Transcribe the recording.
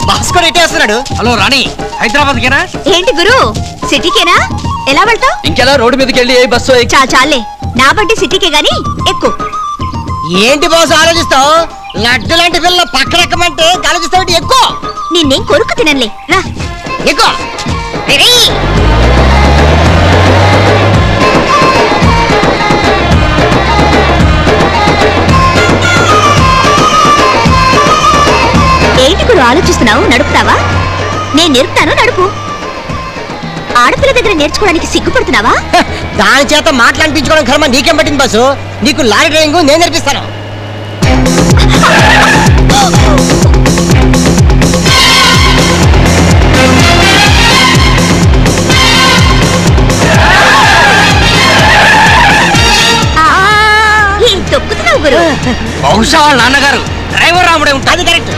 Bus కూడా ఎట్టేస్తున్నాడు. Hello రాణి, హైదరాబాద్ కేనా? ఏంటి గురు, సిటీకేనా? ఎలా వెళ్తావు? ఇంకెలా రోడ్డు మీదకి వెళ్ళి ఏ బస్సు? చాలే, నా బండి సిటీకే గాని ఎక్కు. ఏంటి బాస్ ఆలోచిస్తావు? లడ్డు లాంటి పిల్ల పక్కన ఎక్కమంటే ఆలోచిస్తావు. ఎక్కువ నిన్నేం కొరుకు తినలే, రా ఎక్కువ. ఏంటి గురు ఆలోచిస్తున్నావు? నడుపుతావా? నేను నేర్పుతాను, నడుపు. ఆడపిల్ల దగ్గర నేర్చుకోవడానికి సిగ్గుపడుతున్నావా? దాని చేత మాట్లాడిపించుకోవడం కర్మ నీకేం పట్టింది బాసు? నీకు లారీ డ్రైవింగ్ నేను నేర్పిస్తాను. ఏం తొక్కుతున్నావు గురు? బహుశా వాళ్ళ నాన్నగారు డ్రైవర్ రాముడే ఉంటాడు. కరెక్ట్.